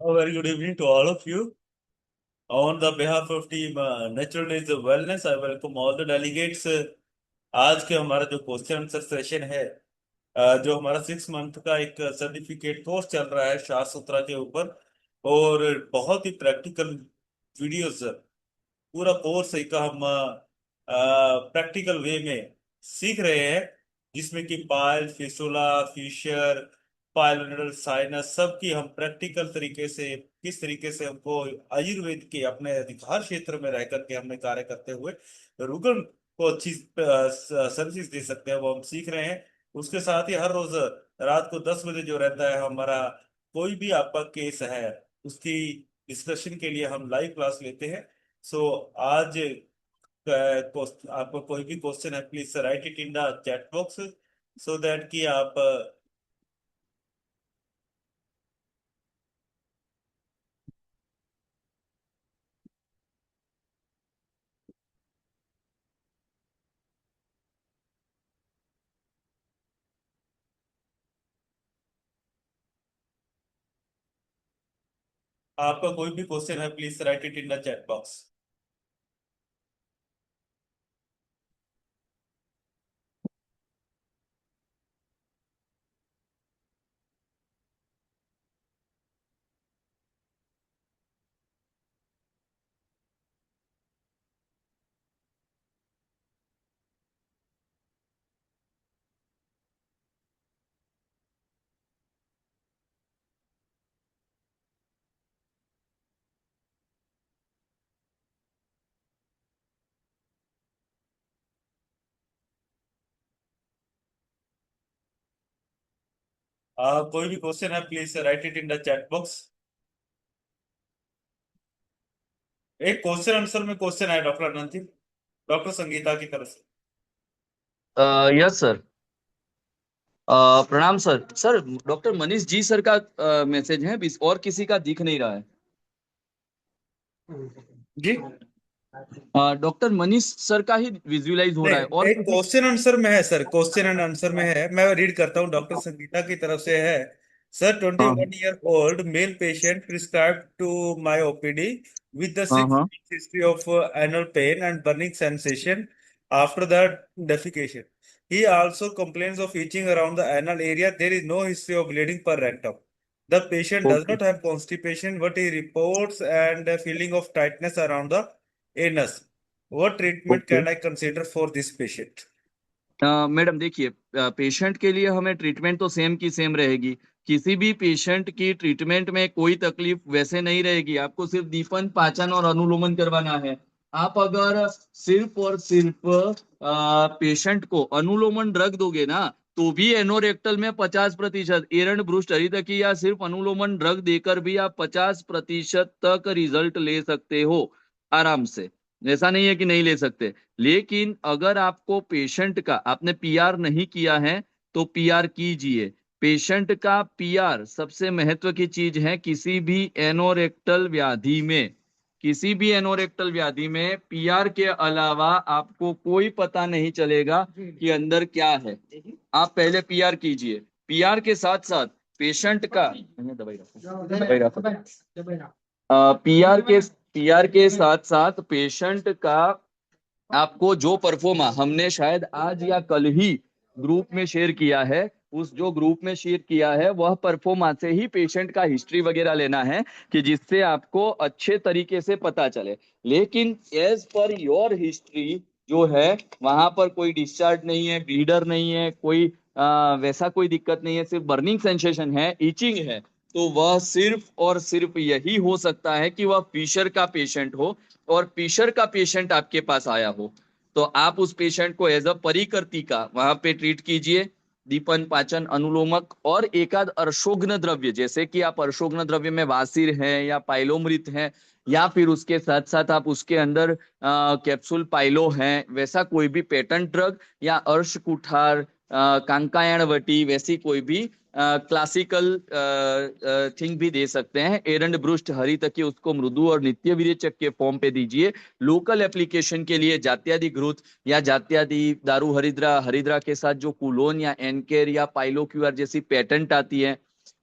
A very good evening to all of you. On the behalf of team Natural Days of Wellness, I welcome all the delegates. आज के हमारा जो question answer session है, जो हमारा 6 month का एक सर्टिफिकेट कोर्स चल रहा है साफ सुथरा के ऊपर, और बहुत ही प्रैक्टिकल वीडियोस, पूरा कोर्स एक हम प्रैक्टिकल वे में सीख रहे हैं, जिसमें कि पाइल, फिस्टुला, फिशर, पाइलोनेडल साइनस सबकी हम प्रैक्टिकल तरीके से, किस तरीके से हमको आयुर्वेद के अपने अधिकार क्षेत्र में रह करके हमने कार्य करते हुए रुगन को अच्छी सर्विस दे सकते हैं, वो हम सीख रहे हैं। उसके साथ ही हर रोज रात को 10 बजे जो रहता है हमारा, कोई भी आपका केस है उसकी डिस्कशन के लिए हम लाइव क्लास लेते हैं। सो आज आपको कोई भी क्वेश्चन है, please right it in the chat box, so that कि आप आपका कोई भी क्वेश्चन है, please right it in the chat box. कोई भी क्वेश्चन है, please right it in the chat box. एक क्वेश्चन आंसर में क्वेश्चन है डॉक्टर अनंत जी, डॉक्टर संगीता की तरफ से। Yes sir. प्रणाम sir. Sir, doctor Manish ji sir का मैसेज है, और किसी का दिख नहीं रहा है। जी डॉक्टर मनीष सर का ही विजुअलाइज हो नहीं, रहा है और एक किसी। क्वेश्चन आंसर में है सर, क्वेश्चन एंड आंसर में है, मैं रीड करता हूँ, डॉक्टर संगीता की तरफ से है। सर, ट्वेंटी हाँ one year old male patient prescribe to my OPD with the हाँ six हाँ। weeks history of anal pain and burning sensation after the defecation. He also complains of itching around the anal area. There is no history of bleeding per rectum. The patient does okay not have constipation, but he reports and a feeling of tightness around the anus. What treatment okay. can I consider for this patient? Madam देखिए, patient के लिए हमें treatment तो same की same रहेगी। किसी भी patient की ट्रीटमेंट में कोई तकलीफ वैसे नहीं रहेगी। आपको सिर्फ दीपन पाचन और अनुलोमन करवाना है। आप अगर सिर्फ और सिर्फ पेशेंट को अनुलोमन ड्रग दोगे ना, तो भी एनोरेक्टल में 50%, एरंड ब्रूस्ट हरितकी या सिर्फ अनुलोमन ड्रग देकर भी आप 50% तक रिजल्ट ले सकते हो आराम से। ऐसा नहीं है कि नहीं ले सकते। लेकिन अगर आपको पेशेंट का, आपने पीआर नहीं किया है तो पीआर कीजिए। पेशेंट का पीआर सबसे महत्व की चीज है। किसी भी एनोरेक्टल व्याधि में पीआर के अलावा आपको कोई पता नहीं चलेगा कि अंदर क्या है। आप पहले पीआर कीजिए। पीआर के साथ साथ पेशेंट का दवाई रखो, दवाई रखो। पीआर के साथ साथ पेशेंट का आपको जो परफॉर्मा हमने शायद आज या कल ही ग्रुप में शेयर किया है, उस जो ग्रुप में शेयर किया है वह परफॉर्मा से ही पेशेंट का हिस्ट्री वगैरह लेना है, कि जिससे आपको अच्छे तरीके से पता चले। लेकिन एज पर योर हिस्ट्री जो है, वहां पर कोई डिस्चार्ज नहीं है, ब्लीडर नहीं है, कोई वैसा कोई दिक्कत नहीं है, सिर्फ बर्निंग सेंसेशन है, इचिंग है, तो वह सिर्फ और सिर्फ यही हो सकता है कि वह फिशर का पेशेंट हो। और फिशर का पेशेंट आपके पास आया हो तो आप उस पेशेंट को एज अ परिकर्ती का वहां पे ट्रीट कीजिए। दीपन पाचन अनुलोमक और एकाध अर्शोग्न द्रव्य, जैसे कि आप अर्शोग्न द्रव्य में वासिर है या पाइलोमृत है, या फिर उसके साथ साथ आप उसके अंदर कैप्सूल पाइलो है, वैसा कोई भी पेटेंट ड्रग, या अर्श कुठार, कांकायण वटी, वैसी कोई भी क्लासिकल थिंग भी दे सकते हैं। एरंड ब्रुस्ट हरी तक उसको मृदु और नित्य विरेचक के फॉर्म पे दीजिए। लोकल एप्लीकेशन के लिए जात्यादि घृत या जात्यादि दारू हरिद्रा, हरिद्रा के साथ जो कुलोन या एनकेर या पाइलोक्यूआर जैसी पेटेंट आती है,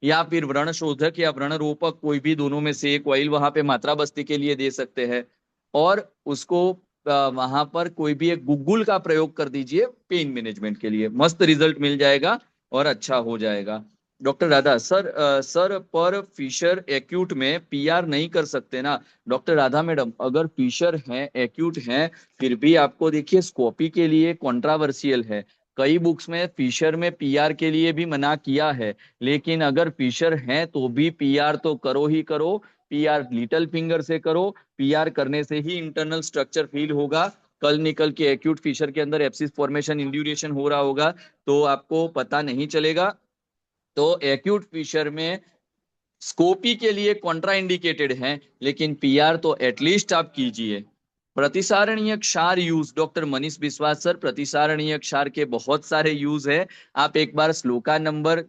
या फिर व्रण शोधक या व्रण रोपक, कोई भी दोनों में से एक ऑयल वहां पे मात्रा बस्ती के लिए दे सकते हैं। और उसको वहां पर कोई भी एक गुग्गुल का प्रयोग कर दीजिए पेन मैनेजमेंट के लिए, मस्त रिजल्ट मिल जाएगा और अच्छा हो जाएगा। डॉक्टर राधा सर, सर पर फिशर एक्यूट में पीआर नहीं कर सकते ना? डॉक्टर राधा मैडम, अगर फिशर हैं एक्यूट हैं, फिर भी आपको देखिए स्कोपी के लिए कंट्रावर्शियल है। कई बुक्स में फिशर में पीआर के लिए भी मना किया है, लेकिन अगर फिशर हैं तो भी पीआर तो करो ही करो। पीआर लिटिल फिंगर से करो, पीआर करने से ही इंटरनल स्ट्रक्चर फील होगा। कल निकल के एक्यूट फिशर के अंदर एब्सिस फॉर्मेशन इंड्यूरेशन हो रहा होगा तो आपको पता नहीं चलेगा। तो एक्यूट फिशर में स्कोपी के लिए कॉन्ट्रा इंडिकेटेड है, लेकिन पीआर तो एटलीस्ट आप कीजिए। प्रतिसारणीय क्षार यूज, डॉक्टर मनीष विश्वास सर, प्रतिसारणीय क्षार के बहुत सारे यूज है। आप एक बार श्लोका नंबर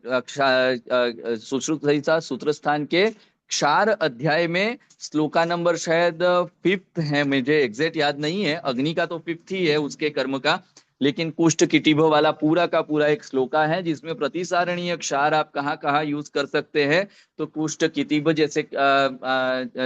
सुश्रुत संहिता सूत्र स्थान के क्षार अध्याय में श्लोका नंबर शायद फिफ्थ है, मुझे एग्जैक्ट याद नहीं है, अग्नि का तो फिफ्थ ही है उसके कर्म का, लेकिन कुष्ठ किटिभ वाला पूरा का पूरा एक श्लोका है जिसमें प्रतिसारणीय क्षार आप कहाँ कहाँ यूज कर सकते हैं। तो कुष्ठ किटिभ जैसे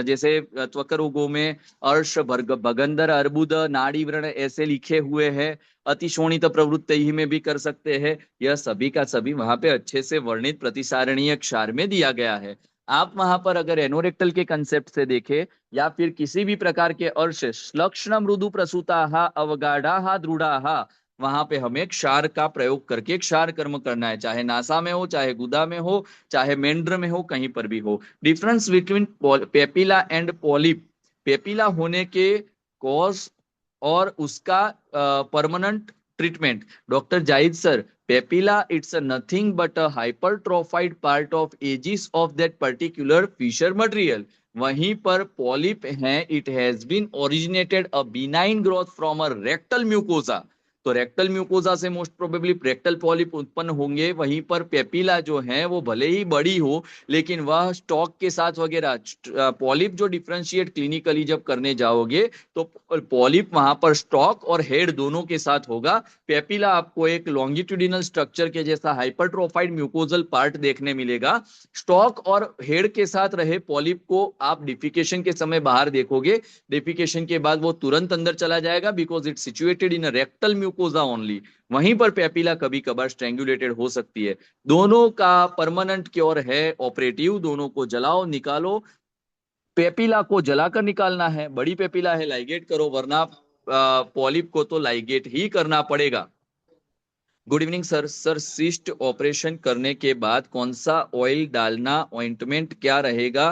जैसे त्वक रोगों में अर्श भर्ग भगंदर अर्बुद नाड़ी व्रण ऐसे लिखे हुए हैं। अतिशोणित प्रवृत्ति में भी कर सकते हैं। यह सभी का सभी वहां पे अच्छे से वर्णित प्रतिसारणीय क्षार में दिया गया है। आप वहां पर अगर एनोरेक्टल के कंसेप्ट से देखें या फिर किसी भी प्रकार के अर्श श्लक्ष्ण मृदु प्रसूता अवगाढ़ा दृढ़ा, वहां पे हमें क्षार का प्रयोग करके क्षार कर्म करना है, चाहे नासा में हो, चाहे गुदा में हो, चाहे मेंढ्र में हो, कहीं पर भी हो। Difference between papilla and polyp, papilla होने के कॉज और उसका permanent treatment. Doctor Zahid sir, papilla it's nothing but a hypertrophied part of edges of that particular fissure material. वहीं पर पॉलिप है, it has been originated a benign growth from a rectal mucosa. तो rectal mucosa से most probably rectal polyp उत्पन्न होंगे। वहीं पर papilla जो है वो भले ही बड़ी हो, लेकिन वह स्टॉक के साथ वगैरह पॉलिप जो डिफरेंशिएट क्लिनिकली जब करने जाओगे तो पॉलिप वहां पर स्टॉक और हेड दोनों के साथ होगा। पेपिला आपको एक लॉन्गिट्यूडिनल स्ट्रक्चर के जैसा हाइपरट्रोफाइड म्यूकोजल पार्ट देखने मिलेगा। स्टॉक और हेड के साथ रहे पॉलिप को आप डिफिकेशन के समय बाहर देखोगे, डिफिकेशन के बाद वो तुरंत अंदर चला जाएगा because it situated in rectal mucosa only. वहीं पर पेपिला कभी कभार स्ट्रेंगुलेटेड हो सकती है। दोनों का परमानेंट क्योर है ऑपरेटिव, दोनों को जलाओ निकालो। पेपिला को जलाकर निकालना है, बड़ी पेपिला है लाइगेट करो, वरना पॉलिप को तो लाइगेट ही करना पड़ेगा। Good evening sir. Sir cyst operation करने के बाद कौन सा ऑयल डालना, ऑइंटमेंट क्या रहेगा,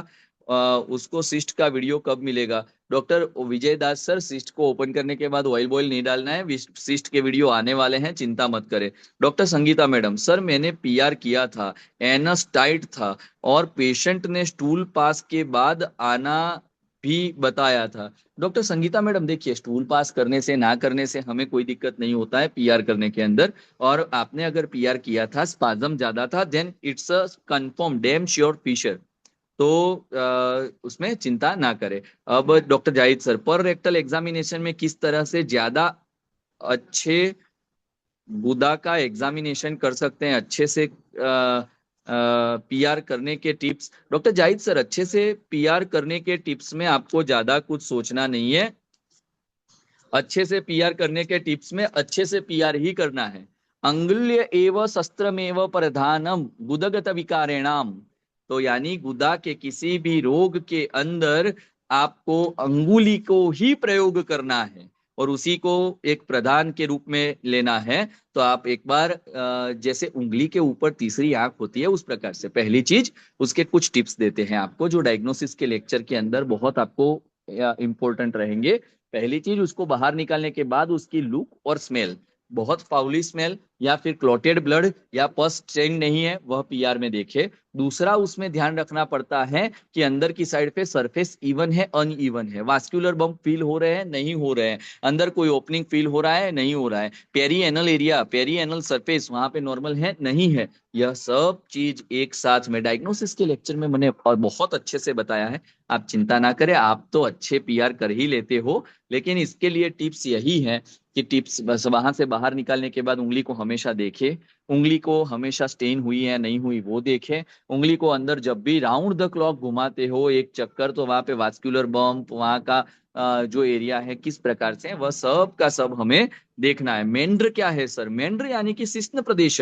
उसको सिस्ट का वीडियो कब मिलेगा? डॉक्टर विजय दास सर, सिस्ट को ओपन करने के बाद ऑयल बॉयल नहीं डालना है, सिस्ट के वीडियो आने वाले हैं, चिंता मत करें। डॉक्टर संगीता मैडम, सर मैंने पीआर किया था, एनस टाइट था और पेशेंट ने स्टूल पास के बाद आना भी बताया था। डॉक्टर संगीता मैडम देखिए, स्टूल पास करने से ना करने से हमें कोई दिक्कत नहीं होता है पीआर करने के अंदर। और आपने अगर पीआर किया था, स्पाज्म ज्यादा था, then it's a confirm damn sure fissure. तो उसमें चिंता ना करें। अब डॉक्टर जाहिद सर, पर रेक्टल एग्जामिनेशन में किस तरह से ज्यादा अच्छे गुदा का एग्जामिनेशन कर सकते हैं, अच्छे से पीआर करने के टिप्स? डॉक्टर जाहिद सर, अच्छे से पीआर करने के टिप्स में आपको ज्यादा कुछ सोचना नहीं है। अच्छे से पीआर करने के टिप्स में अच्छे से पीआर ही करना है। अंगुल्य एव शस्त्रमेव प्रधानम गुदगत विकारेणाम। तो यानी गुदा के किसी भी रोग के अंदर आपको अंगुली को ही प्रयोग करना है और उसी को एक प्रधान के रूप में लेना है। तो आप एक बार जैसे उंगली के ऊपर तीसरी आंख होती है उस प्रकार से पहली चीज उसके कुछ टिप्स देते हैं आपको, जो डायग्नोसिस के लेक्चर के अंदर बहुत आपको इंपॉर्टेंट रहेंगे। पहली चीज, उसको बाहर निकालने के बाद उसकी लुक और स्मेल, बहुत फाउली स्मेल या फिर क्लोटेड ब्लड या पस स्टेन नहीं है वह पीआर में देखे। दूसरा, उसमें ध्यान रखना पड़ता है कि अंदर की साइड पे सरफेस इवन है अनइवन है, वास्कुलर बम्प फील हो रहे हैं नहीं हो रहे हैं, अंदर कोई ओपनिंग फील हो रहा है नहीं हो रहा है, perianal area, perianal surface वहां पे नॉर्मल है नहीं है। यह सब चीज एक साथ में डायग्नोसिस के लेक्चर में मैंने बहुत अच्छे से बताया है। आप चिंता ना करें, आप तो अच्छे पीआर कर ही लेते हो, लेकिन इसके लिए टिप्स यही है कि टिप्स बस वहां से बाहर निकालने के बाद उंगली को हमें हमेशा देखे, उंगली को हमेशा स्टेन हुई है नहीं हुई वो देखें, उंगली को अंदर जब भी राउंड द क्लॉक घुमाते हो एक चक्कर तो वहां पे वास्कुलर बम्प, वहां का जो एरिया है किस प्रकार से है वह सब का सब हमें देखना है। मेंढ्र क्या है सर? मेंढ्र यानी कि शिश्न प्रदेश,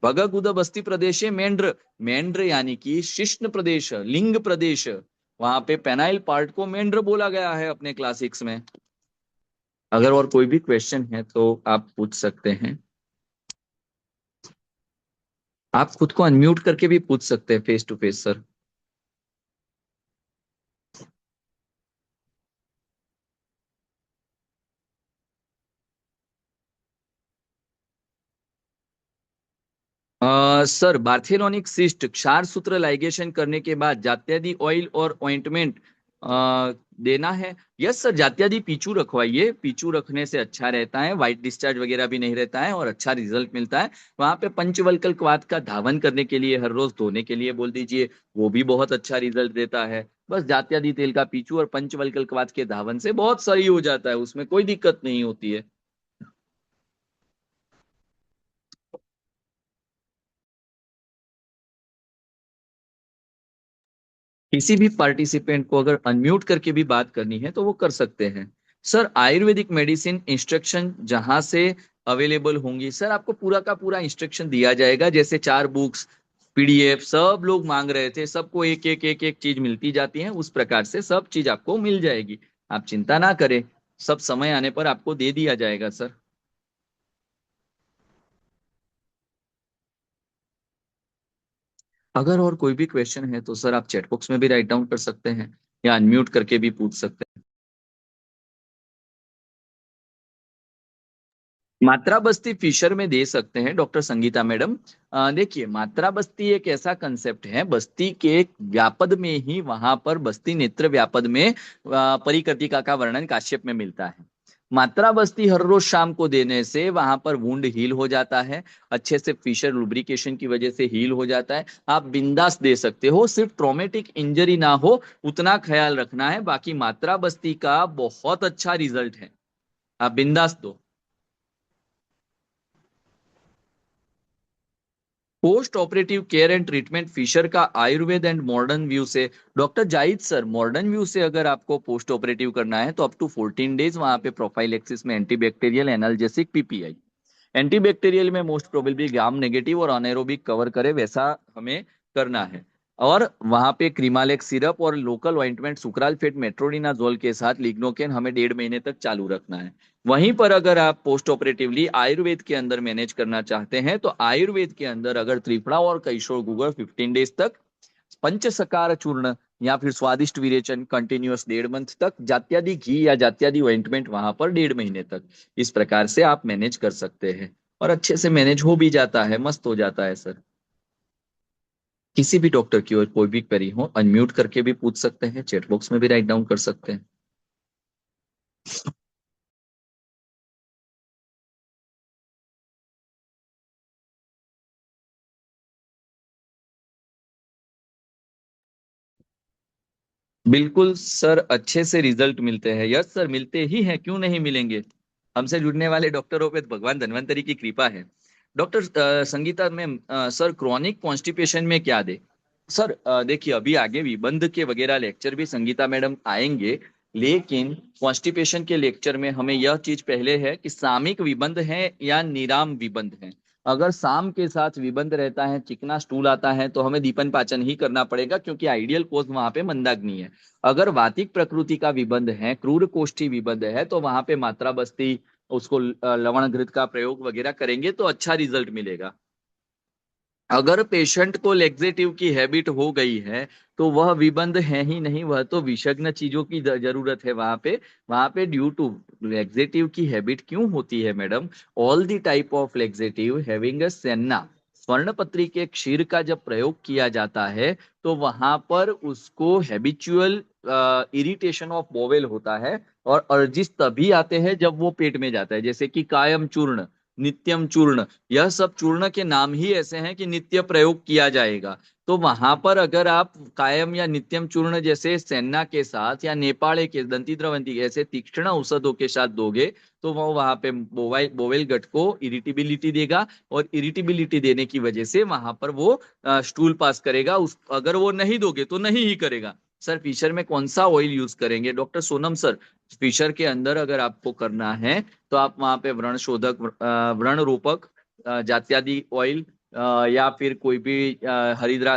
भगग उद बस्ती प्रदेश मेंढ्र, मेंढ्र यानी कि शिश्न प्रदेश, लिंग प्रदेश, वहां पे पेनाइल पार्ट को मेंढ्र बोला गया है अपने क्लासिक्स में। अगर और कोई भी क्वेश्चन है तो आप पूछ सकते हैं। आप खुद को अनम्यूट करके भी पूछ सकते हैं face to face sir. Sir बार्थेलोनिक सिस्ट क्षार सूत्र लाइगेशन करने के बाद जात्यादि ऑयल और ऑइंटमेंट देना है। यस सर, जात्यादि पीछू रखवाइए, पीछू रखने से अच्छा रहता है, वाइट डिस्चार्ज वगैरह भी नहीं रहता है और अच्छा रिजल्ट मिलता है। वहां पे पंचवल्कल क्वाथ का धावन करने के लिए हर रोज धोने के लिए बोल दीजिए, वो भी बहुत अच्छा रिजल्ट देता है। बस जात्यादि तेल का पीछू और पंचवल्कल क्वाथ के धावन से बहुत सही हो जाता है, उसमें कोई दिक्कत नहीं होती है। किसी भी पार्टिसिपेंट को अगर अनम्यूट करके भी बात करनी है तो वो कर सकते हैं। सर आयुर्वेदिक मेडिसिन इंस्ट्रक्शन जहां से अवेलेबल होंगी सर, आपको पूरा का पूरा इंस्ट्रक्शन दिया जाएगा। जैसे 4 बुक्स, पीडीएफ सब लोग मांग रहे थे, सबको एक एक एक एक चीज मिलती जाती है, उस प्रकार से सब चीज आपको मिल जाएगी। आप चिंता ना करें, सब समय आने पर आपको दे दिया जाएगा सर। अगर और कोई भी क्वेश्चन है तो सर आप चैट बॉक्स में भी राइट डाउन कर सकते हैं या अनम्यूट करके भी पूछ सकते हैं। मात्रा बस्ती फिशर में दे सकते हैं डॉक्टर संगीता मैडम। देखिए मात्रा बस्ती एक ऐसा कंसेप्ट है, बस्ती के व्यापद में ही वहां पर बस्ती नेत्र व्यापद में परिकर्तिका का वर्णन काश्यप में मिलता है। मात्रा बस्ती हर रोज शाम को देने से वहां पर वुंड हील हो जाता है, अच्छे से फिशर लुब्रिकेशन की वजह से हील हो जाता है। आप बिंदास दे सकते हो, सिर्फ ट्रॉमेटिक इंजरी ना हो उतना ख्याल रखना है। बाकी मात्रा बस्ती का बहुत अच्छा रिजल्ट है, आप बिंदास दो। Post operative care and treatment fissure का आयुर्वेद एंड मॉडर्न व्यू से, doctor Zahid sir modern view से अगर आपको पोस्ट ऑपरेटिव करना है तो अप टू 14 डेज वहां पे प्रोफाइल एक्सिस में एंटीबैक्टीरियल एनाल्जेसिक पीपीआई, एंटीबैक्टीरियल में मोस्ट प्रोबेबली ग्राम नेगेटिव और अनेरोबिक कवर करे वैसा हमें करना है। और वहां पे क्रीमालेक्स सिरप और लोकल ऑइंटमेंट सुक्रालफेट मेट्रोनिडाजोल के साथ लिग्नोकेन हमें 1.5 महीने तक चालू रखना है। वहीं पर अगर आप पोस्ट ऑपरेटिवली आयुर्वेद के अंदर मैनेज करना चाहते हैं तो आयुर्वेद के अंदर अगर त्रिफला और कैशोर गुगर 15 डेज तक, पंचसकार चूर्ण या फिर स्वादिष्ट विरेचन कंटिन्यूअस 1.5 मंथ तक, जात्यादि घी या जात्यादि ऑइंटमेंट वहां पर 1.5 महीने तक, इस प्रकार से आप मैनेज कर सकते हैं। और अच्छे से मैनेज हो भी जाता है, मस्त हो जाता है सर। किसी भी डॉक्टर की और कोई भी क्वेरी हो अनम्यूट करके भी पूछ सकते हैं, चैट बॉक्स में भी राइट डाउन कर सकते हैं। बिल्कुल सर, अच्छे से रिजल्ट मिलते हैं। यस सर, मिलते ही हैं, क्यों नहीं मिलेंगे। हमसे जुड़ने वाले डॉक्टरों पे तो भगवान धन्वंतरी की कृपा है। Doctor Sangeeta ma'am, sir chronic constipation में क्या दे? सर देखिए अभी आगे विबंध के वगैरह लेक्चर भी संगीता मैडम आएंगे, लेकिन कॉन्स्टिपेशन के लेक्चर में हमें यह चीज पहले है कि सामयिक विबंध है या निराम विबंध है। अगर साम के साथ विबंध रहता है, चिकना स्टूल आता है, तो हमें दीपन पाचन ही करना पड़ेगा क्योंकि आइडियल कोष वहां पे मंदाग्नि है। अगर वातिक प्रकृति का विबंध है, क्रूर कोष्ठी विबंध है, तो वहां पे मात्रा बस्ती, उसको लवण घृत का प्रयोग वगैरह करेंगे तो अच्छा रिजल्ट मिलेगा। अगर पेशेंट को लेक्सेटिव की हैबिट हो गई है तो वह विबंध है ही नहीं, वह तो विषग्न चीजों की जरूरत है वहां पे। वहां पे ड्यू टू लेक्सेटिव की हैबिट क्यों होती है madam? All the type of laxative having a senna, स्वर्ण पत्री के क्षीर का जब प्रयोग किया जाता है तो वहां पर उसको हैबिचुअल इरिटेशन ऑफ बोवेल होता है और अर्जिस तभी आते हैं जब वो पेट में जाता है। जैसे कि कायम चूर्ण, नित्यम चूर्ण, यह सब चूर्ण के नाम ही ऐसे हैं कि नित्य प्रयोग किया जाएगा। तो वहां पर अगर आप कायम या नित्यम चूर्ण जैसे सेना के साथ या नेपाले के दंती द्रवंती ऐसे तीक्ष्ण औषधों के साथ दोगे तो वो वहां पे बोवेल गट को इरिटेबिलिटी देगा, और इरिटेबिलिटी देने की वजह से वहां पर वो स्टूल पास करेगा। अगर वो नहीं दोगे तो नहीं ही करेगा। सर फिशर में कौन सा ऑयल यूज करेंगे डॉक्टर सोनम सर? फिशर के अंदर अगर आपको करना है तो आप वहां पे व्रण शोधक, व्रण रोपक, जात्यादि ऑयल, या फिर कोई भी हरिद्रा,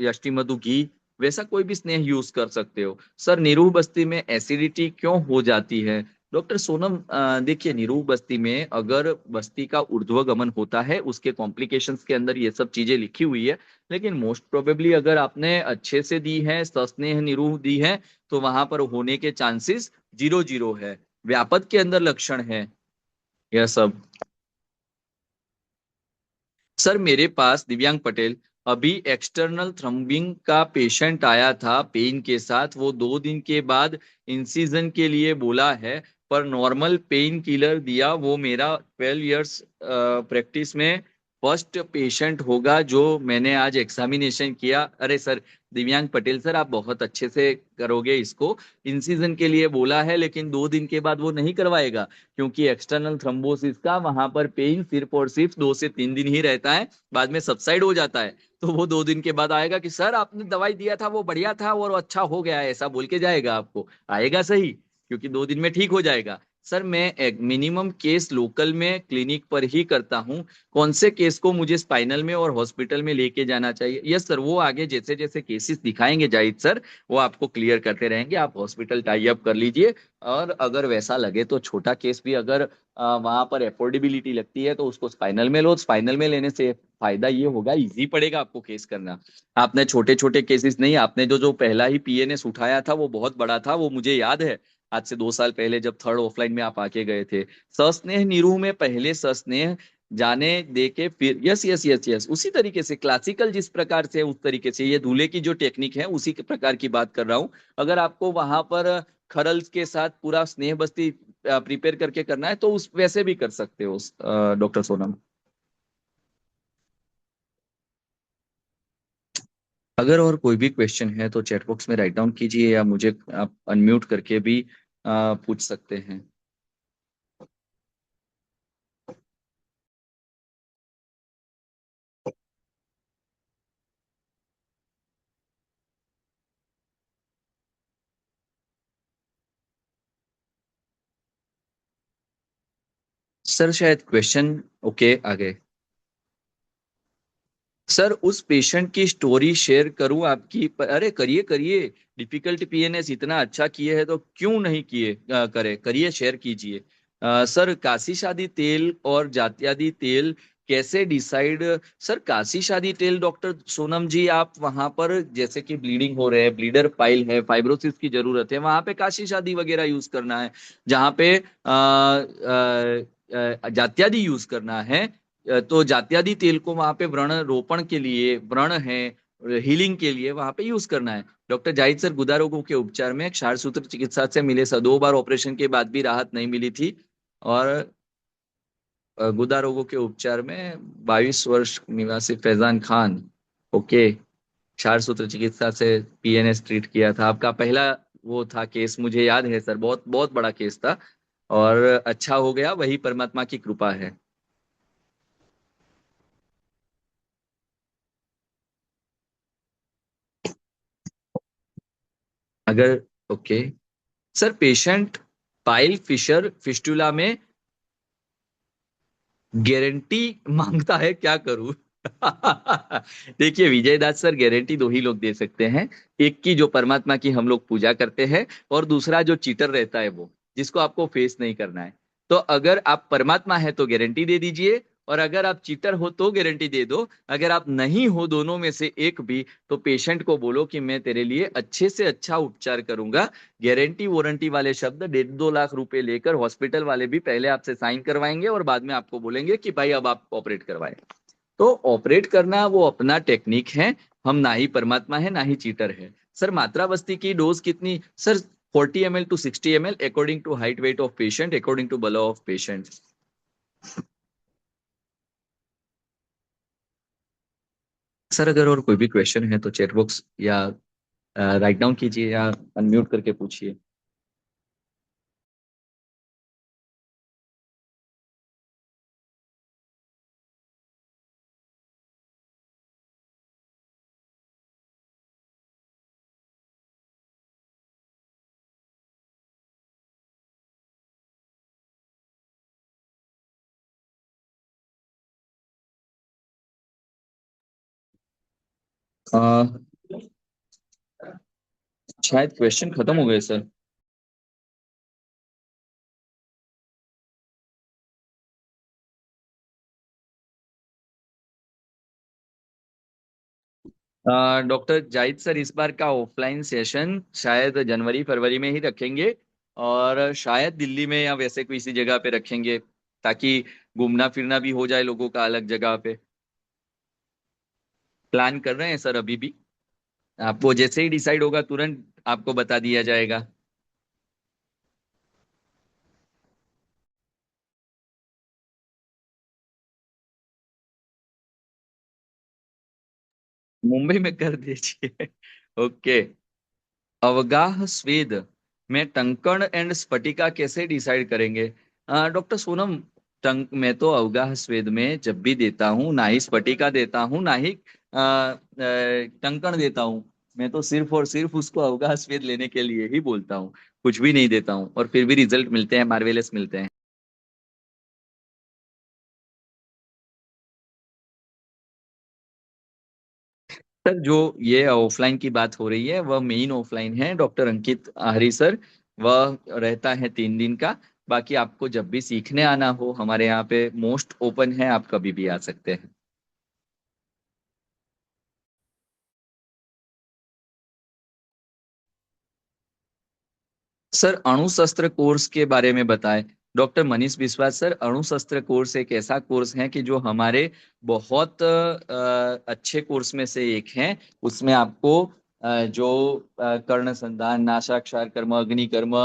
यष्टिमधु घी, वैसा कोई भी स्नेह यूज कर सकते हो। सर निरूह बस्ती में एसिडिटी क्यों हो जाती है? डॉक्टर सोनम, देखिए निरूह बस्ती में अगर बस्ती का ऊर्ध्वगमन होता है उसके कॉम्प्लिकेशंस के अंदर ये सब चीजें लिखी हुई है, लेकिन मोस्ट प्रोबेबली अगर आपने अच्छे से दी है, सस्नेह निरूह दी है, तो वहां पर होने के चांसेस 0-0 है। व्यापक के अंदर लक्षण है यह सब। सर मेरे पास दिव्यांग पटेल अभी एक्सटर्नल थ्रम्बिंग का पेशेंट आया था पेन के साथ, वो 2 दिन के बाद इंसिजन के लिए बोला है, पर नॉर्मल पेन किलर दिया। वो मेरा 12 इयर्स प्रैक्टिस में फर्स्ट पेशेंट होगा जो मैंने आज एग्जामिनेशन किया। अरे सर दिव्यांग पटेल सर, आप बहुत अच्छे से करोगे इसको। इंसिजन के लिए बोला है लेकिन 2 दिन के बाद वो नहीं करवाएगा, क्योंकि एक्सटर्नल थ्रोम्बोसिस का वहां पर पेन सिर्फ और सिर्फ 2 से 3 दिन ही रहता है, बाद में सबसाइड हो जाता है। तो वो 2 दिन के बाद आएगा कि सर आपने दवाई दिया था वो बढ़िया था और अच्छा हो गया है, ऐसा बोल के जाएगा आपको। आएगा सही, क्योंकि 2 दिन में ठीक हो जाएगा। सर मैं एक मिनिमम केस लोकल में क्लिनिक पर ही करता हूँ, कौन से केस को मुझे स्पाइनल में और हॉस्पिटल में लेके जाना चाहिए? यस सर, वो आगे जैसे जैसे केसेस दिखाएंगे जाहिद सर, वो आपको क्लियर करते रहेंगे। आप हॉस्पिटल टाई अप कर लीजिए, और अगर वैसा लगे तो छोटा केस भी अगर वहां पर अफोर्डेबिलिटी लगती है तो उसको स्पाइनल में लो। स्पाइनल में लेने से फायदा ये होगा, इजी पड़ेगा आपको केस करना। आपने छोटे छोटे केसेस नहीं, आपने जो जो पहला ही पीएनएस उठाया था वो बहुत बड़ा था, वो मुझे याद है आज से 2 साल पहले जब थर्ड ऑफलाइन में आप आके गए थे। सस्नेह निरूह में पहले सस्नेह जाने दे के फिर, यस यस यस यस, उसी तरीके से क्लासिकल जिस प्रकार से उस तरीके से ये दूल्हे की जो टेक्निक है उसी के प्रकार की बात कर रहा हूँ। अगर आपको वहां पर खरल के साथ पूरा स्नेह बस्ती प्रिपेयर करके करना है तो उस वैसे भी कर सकते हो डॉक्टर सोनम। अगर और कोई भी क्वेश्चन है तो चैट बॉक्स में राइट डाउन कीजिए, या मुझे आप अनम्यूट करके भी पूछ सकते हैं। सर शायद क्वेश्चन ओके आ गए। सर उस पेशेंट की स्टोरी शेयर करूं आपकी अरे करिए करिए, डिफिकल्ट पीएनएस इतना अच्छा किए है तो क्यों नहीं किए, करे करिए, शेयर कीजिए। सर काशी शादी तेल और जात्यादी तेल कैसे डिसाइड? सर काशी शादी तेल डॉक्टर सोनम जी, आप वहां पर जैसे कि ब्लीडिंग हो रहे हैं, ब्लीडर पाइल है, फाइब्रोसिस की जरूरत है, वहां पे काशी शादी वगैरह यूज करना है। जहां पे जात्यादी यूज करना है, तो जात्यादी तेल को वहां पे व्रण रोपण के लिए, व्रण है हीलिंग के लिए वहां पे यूज करना है। डॉक्टर जाहिद सर गुदा रोगों के उपचार में क्षार सूत्र चिकित्सा से मिले सर, 2 बार ऑपरेशन के बाद भी राहत नहीं मिली थी। और गुदा रोगों के उपचार में 22 वर्ष निवासी फैजान खान, ओके, क्षार सूत्र चिकित्सा से पीएनएस ट्रीट किया था। आपका पहला वो था केस, मुझे याद है सर, बहुत बहुत बड़ा केस था और अच्छा हो गया, वही परमात्मा की कृपा है। अगर okay sir, patient pile fissure fistula में गारंटी मांगता है, क्या करूं? देखिए विजय दास सर, गारंटी 2 ही लोग दे सकते हैं। एक की जो परमात्मा की हम लोग पूजा करते हैं, और दूसरा जो चीटर रहता है वो, जिसको आपको फेस नहीं करना है। तो अगर आप परमात्मा है तो गारंटी दे दीजिए, और अगर आप चीटर हो तो गारंटी दे दो। अगर आप नहीं हो दोनों में से एक भी, तो पेशेंट को बोलो कि मैं तेरे लिए अच्छे से अच्छा उपचार करूंगा। गारंटी वारंटी वाले शब्द 1.5-2 लाख रुपए लेकर हॉस्पिटल वाले भी पहले आपसे साइन करवाएंगे और बाद में आपको बोलेंगे कि भाई अब आप ऑपरेट करवाएं। तो ऑपरेट करना वो अपना टेक्निक है। हम ना ही परमात्मा है ना ही चीटर है। सर मात्रा बस्ती की डोज कितनी? Sir 40 ml to 60 ml according to height weight of patient, according to बलो ऑफ पेशेंट। सर अगर और कोई भी क्वेश्चन है तो चैट बॉक्स या राइट डाउन कीजिए या अनम्यूट करके पूछिए। अ, शायद क्वेश्चन खत्म हो गए सर। डॉक्टर जाहिद सर इस बार का ऑफलाइन सेशन शायद जनवरी फरवरी में ही रखेंगे, और शायद दिल्ली में या वैसे किसी जगह पे रखेंगे, ताकि घूमना फिरना भी हो जाए लोगों का अलग जगह पे। प्लान कर रहे हैं सर अभी भी। आपको जैसे ही डिसाइड होगा तुरंत आपको बता दिया जाएगा। मुंबई में कर दीजिए। ओके। अवगाह स्वेद में टंकण एंड स्फटिका कैसे डिसाइड करेंगे? डॉक्टर सोनम, मैं तो अवगाह स्वेद में जब भी देता हूँ ना ही स्फटिका देता हूँ ना ही टंकण देता हूँ। मैं तो सिर्फ और सिर्फ उसको अवगाह स्वेद लेने के लिए ही बोलता हूँ, कुछ भी नहीं देता हूँ, और फिर भी रिजल्ट मिलते हैं, मार्वेलस मिलते हैं। सर जो ये ऑफलाइन की बात हो रही है वह मेन ऑफलाइन है, डॉक्टर अंकित हरी सर। वह रहता है 3 दिन का। बाकी आपको जब भी सीखने आना हो हमारे यहाँ पे मोस्ट ओपन है, आप कभी भी आ सकते हैं। सर अणु शस्त्र कोर्स के बारे में बताएं। डॉक्टर मनीष बिस्वास सर, अणु शस्त्र कोर्स एक ऐसा कोर्स है कि जो हमारे बहुत अच्छे कोर्स में से एक है। उसमें आपको जो कर्ण संधान, नासाक्षार कर्म, अग्नि कर्म,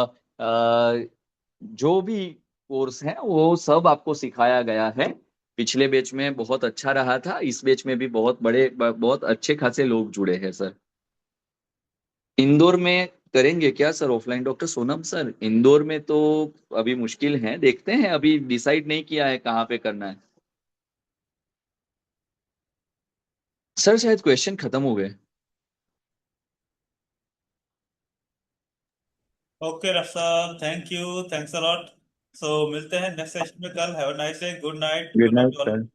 जो भी कोर्स है वो सब आपको सिखाया गया है। पिछले बैच में बहुत अच्छा रहा था, इस बैच में भी बहुत अच्छे खासे लोग जुड़े हैं सर। इंदौर में करेंगे क्या sir offline? Doctor Sonam sir, Indore में तो अभी मुश्किल है, देखते हैं, अभी डिसाइड नहीं किया है कहाँ पे करना है। सर शायद क्वेश्चन खत्म हो गए। Okay Rafsa, thank you, thanks a lot. So मिलते हैं नेक्स्ट सेशन में कल। Have a nice day, good night, good good night night all. Sir.